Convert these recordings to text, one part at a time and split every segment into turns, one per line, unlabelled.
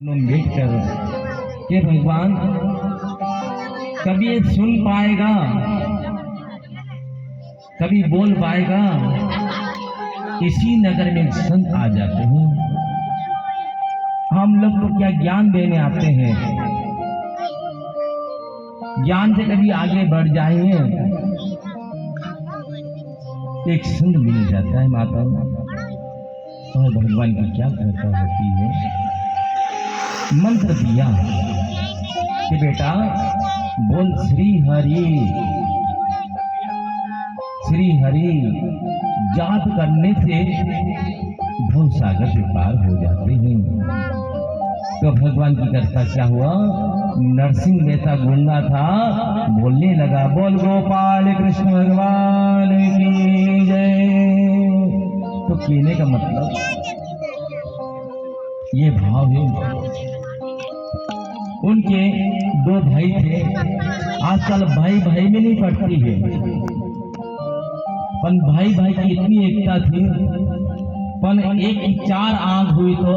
उम्मीद कर कि भगवान कभी ये सुन पाएगा, कभी बोल पाएगा। इसी नगर में संत आ जाते हैं, हम लोग को क्या ज्ञान देने आते हैं, ज्ञान से कभी आगे बढ़ जाएंगे। एक संत मिल जाता है माता, और भगवान की क्या कृपा होती है। मंत्र दिया कि बेटा बोल श्री हरि, श्री हरि जाप करने से भव सागर के पार हो जाते हैं। तो भगवान की कृपा क्या हुआ, नरसिंह मेहता गूंगा था, बोलने लगा बोल गोपाल कृष्ण भगवान की जय। तो कहने का मतलब ये भाव है। उनके दो भाई थे, आजकल भाई भाई में नहीं पड़ती है, पर भाई भाई की इतनी एकता थी, पर एक की चार आंख हुई तो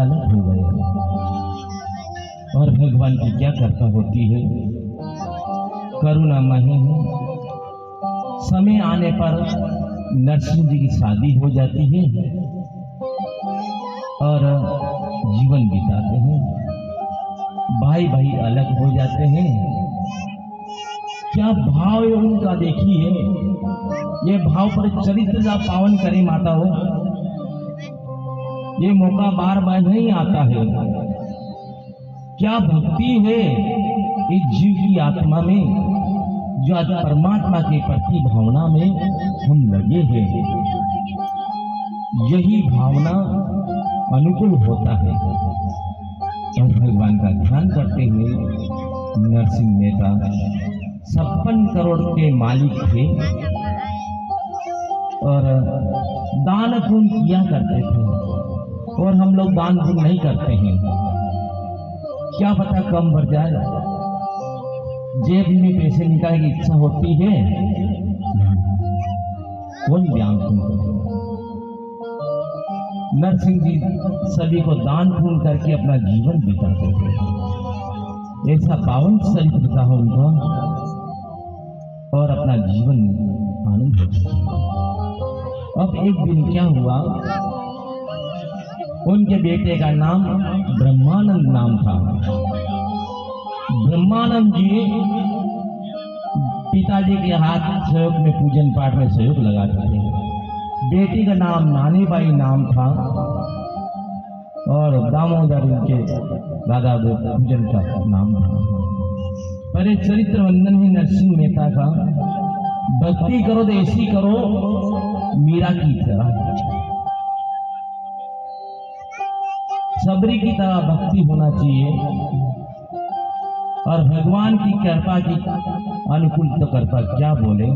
अलग हो गए। और भगवान की क्या कृपा होती है, करुणामयी है। समय आने पर नरसिंह जी की शादी हो जाती है और जीवन बिताते हैं। भाई भाई अलग हो जाते हैं। क्या भाव है उनका, देखिए ये भाव पर चरित्र का पावन करे माता हो। ये मौका बार बार नहीं आता है। क्या भक्ति है इस जीव की आत्मा में, जो आज परमात्मा के प्रति भावना में हम लगे हैं। यही भावना अनुकूल होता है। और भगवान का ध्यान करते हुए नरसिंह मेहता 56 करोड़ के मालिक थे और दान पुण्य किया करते थे। और हम लोग दान पुण्य नहीं करते हैं, क्या पता कम बढ़ जाए। जेब में पैसे निकालने की इच्छा होती है, कौन दान पुण्य करे। नरसिंह जी सभी को दान पुण्य करके अपना जीवन बिताते थे। ऐसा पावन चरित्र था उनका और अपना जीवन आनंद होता। अब एक दिन क्या हुआ, उनके बेटे का नाम ब्रह्मानंद नाम था। ब्रह्मानंद जी पिताजी के हाथ सहयोग में पूजन पाठ में सहयोग लगाते थे। बेटी का नाम नानीबाई नाम था और दामोदर उनके दादा पूजन का नाम था। पर एक चरित्र वंदन है नरसिंह मेहता का, भक्ति करो तो ऐसी करो मीरा की तरह, सबरी की तरह भक्ति होना चाहिए। और भगवान की कृपा की अनुकूल तो कृपा क्या बोले,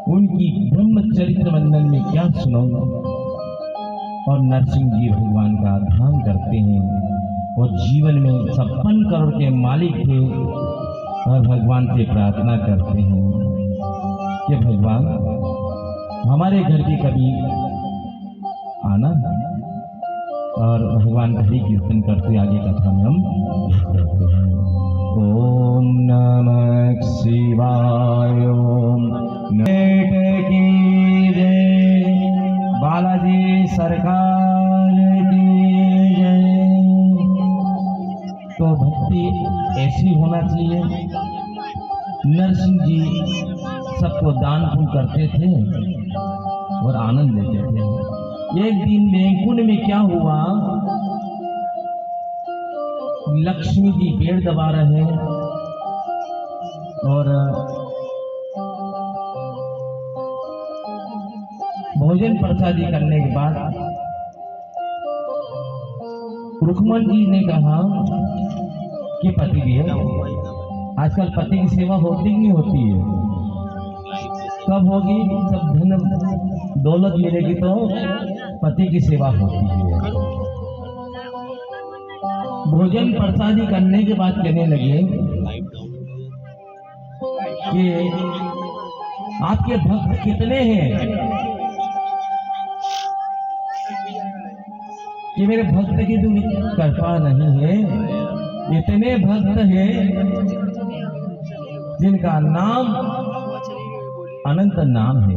उनकी ब्रह्म चरित्र वंदन में क्या सुनाऊं। और नरसिंह जी भगवान का ध्यान करते हैं और जीवन में 56 करोड़ के मालिक थे और भगवान से प्रार्थना करते हैं कि भगवान हमारे घर की कभी आना। और भगवान का ही कीर्तन करते आगे कथा में हम करते हैं। ओम नमः शिवाय, ओम की जय, बालाजी सरकार की जय। तो भक्ति ऐसी होना चाहिए। नरसिंह जी सबको दान पुण्य करते थे और आनंद लेते थे। एक दिन बैकुंठ में क्या हुआ, लक्ष्मी जी पेड़ दबा रहे और भोजन प्रसादी करने के बाद रुक्मण जी ने कहा कि पति देव, आजकल पति की सेवा होती नहीं होती है, कब होगी, जब धन दौलत मिलेगी तो पति की सेवा होती है। भोजन प्रसादी करने के बाद कहने लगे कि आपके भक्त कितने हैं। कि मेरे भक्त की तो कृपा नहीं है। इतने भक्त हैं जिनका नाम अनंत नाम है,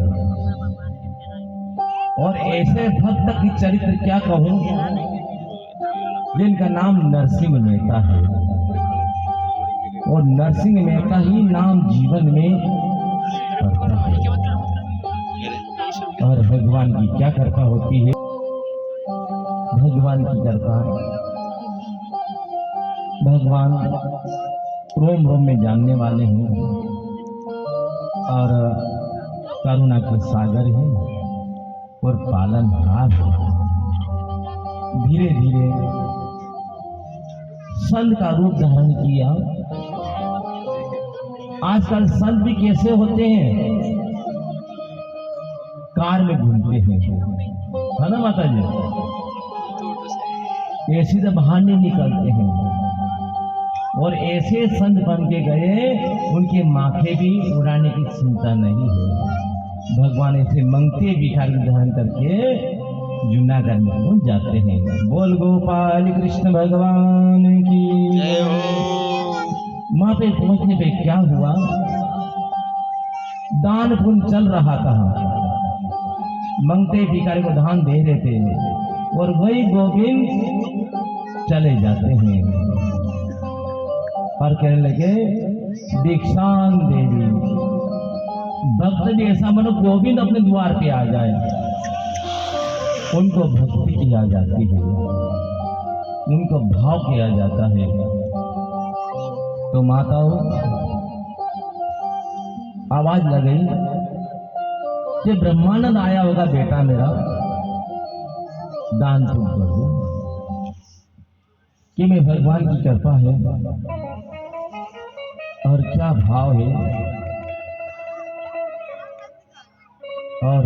और ऐसे भक्त की चरित्र क्या कहूं जिनका नाम नरसिंह मेहता है, और नरसिंह मेहता ही नाम जीवन में पड़ता है। और भगवान की क्या कृपा होती है, भगवान की कृपा, भगवान रोम रोम में जानने वाले हैं और करुणा के सागर हैं और पालनहार हैं। धीरे धीरे संत का रूप धारण किया। आजकल संत भी कैसे होते हैं, कार में घूमते हैं, है ना माता जी, ऐसे तो बाहर नहीं निकलते हैं। और ऐसे संत बन के गए, उनके माथे भी उड़ाने की चिंता नहीं है। भगवान ऐसे मंगते भिखारी धारण करके जूनागढ़ में पहुंच जाते हैं। बोल गोपाल कृष्ण भगवान की जय हो। वहां पे पहुंचने पे क्या हुआ, दान पुण्य चल रहा था, मंगते भिखारी को दान दे रहे थे, और वही गोविंद चले जाते हैं और कहने लगे दीक्षान देवी। भक्त भी ऐसा मानो गोविंद अपने द्वार पे आ जाए, उनको भक्ति किया जाती है, उनको भाव किया जाता है। तो माताओं आवाज लगाई कि ब्रह्मानंद आया होगा बेटा मेरा, दान तुम कर दो, कि मैं भगवान की कृपा है। और क्या भाव है, और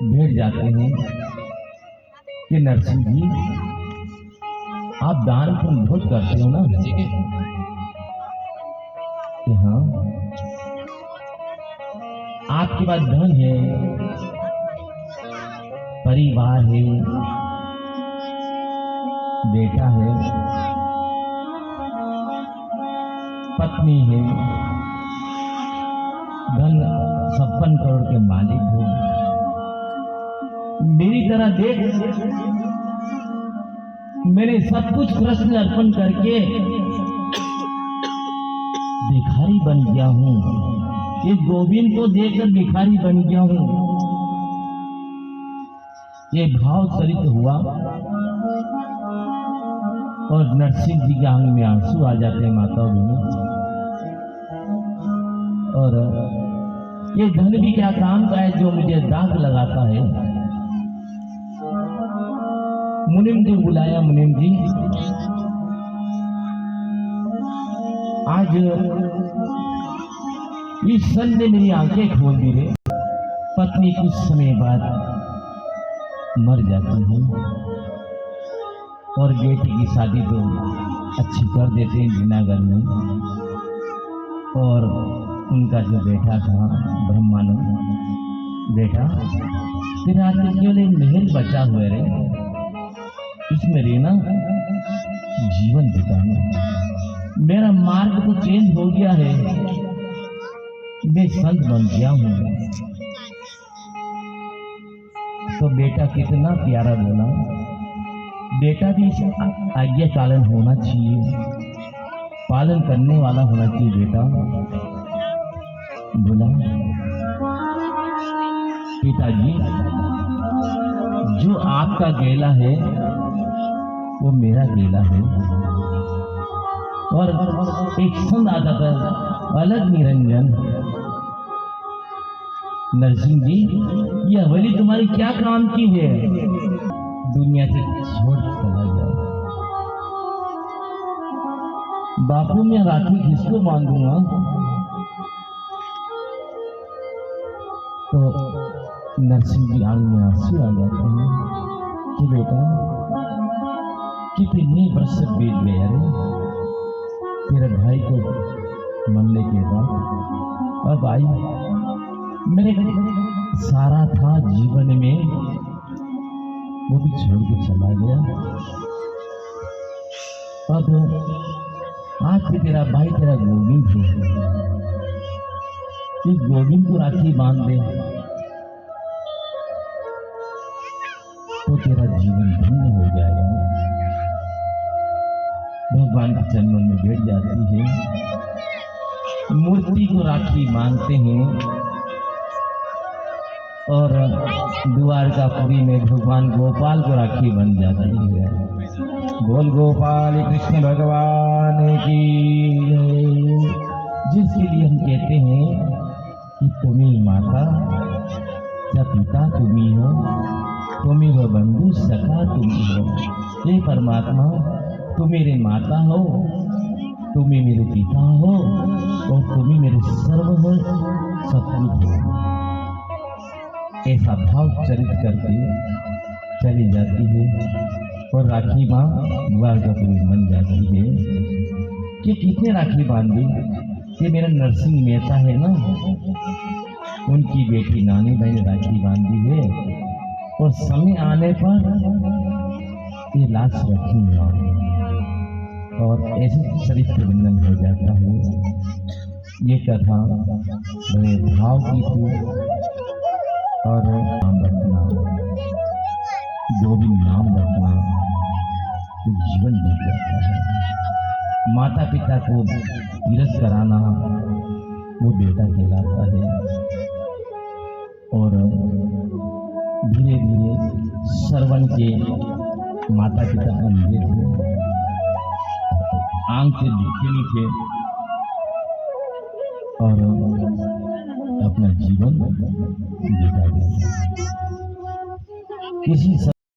बैठ जाते हैं कि नरसिंह जी आप दान पुण्य बहुत करते हो ना, कि हाँ आपके पास धन है, परिवार है, बेटा है, पत्नी है, धन 56 करोड़ के मालिक हो। मेरी तरह देख, मैंने सब कुछ कृष्ण अर्पण करके भिखारी बन गया हूं, इस गोविंद को देखकर भिखारी बन गया हूं। ये भाव चरित हुआ और नरसिंह जी के आंख में आंसू आ जाते हैं माताओं बहनों। और ये धन भी क्या काम का है जो मुझे दाग लगाता है। मुनिम जी बुलाया, मुनिम जी आज इस संत ने मेरी आंखें खोल दी रे। पत्नी कुछ समय बाद मर जाती है और बेटी की शादी तो अच्छी कर देते हैं जूनागढ़ में, और उनका जो बेटा था ब्रह्मानंद, बेटा तेरा केवल एक महल बचा हुआ रे, इसमें रहना, जीवन बिताना। मेरा मार्ग तो चेंज हो गया है, मैं संत बन गया हूं। तो बेटा कितना प्यारा बोला, बेटा भी आज्ञा पालन होना चाहिए, पालन करने वाला होना चाहिए बेटा। बोला पिताजी जो आपका गेला है वो मेरा गेला है, और एक संत आता था अलग निरंजन, नरसिंह जी ये हवेली तुम्हारी क्या काम की है, दुनिया से छोड़ चला गया। बापू मैं राखी किसको बांधूंगा? तो नरसिंह जी आंख में आंसू आ जाते हैं कि बेटा कितने वर्ष बीत गए रे तेरे भाई को मरने के बाद। अब आई मेरे सारा था जीवन में वो भी छोड़ के चला गया। अब आज से तेरा भाई तेरा गोविंद है, इस गोविंद को राखी बांध दे तो तेरा जीवन धन्य हो जाएगा। भगवान के चरणों में बैठ जाती है, मूर्ति को राखी बांधते हैं और द्वारकापुरी में भगवान गोपाल को राखी बन जाती है। बोल गोपाल कृष्ण भगवान की जय। जिसके लिए हम कहते हैं कि तुम्ही माता या पिता तुम्ही हो, तुम्ही हो बंधु सखा तुम्ही हो। हे परमात्मा, तुम मेरे माता हो, तुम मेरे पिता हो और तुम मेरे सर्व हो, सतपुत हो। ऐसा भाव चरित करके चली जाती है और राखी माँ द्वारकापुरी बन जाती है। कि कितने राखी बांधी, कि मेरा नरसिंह मेहता है ना, उनकी बेटी नानी भाई ने राखी बांधी है और समय आने पर ये लाश रखूंगा और ऐसे चरित्र बंधन हो जाता है। ये कथा बड़े भाव की थी और नाम रखना, गोविंद नाम रखना तो जीवन बीत जाता है। माता पिता को तीरथ कराना वो बेटा कहलाता है और धीरे धीरे श्रवण के माता पिता अंधे थे, आंख से दिखते नहीं थे और अपना जीवन बिता दिया। किसी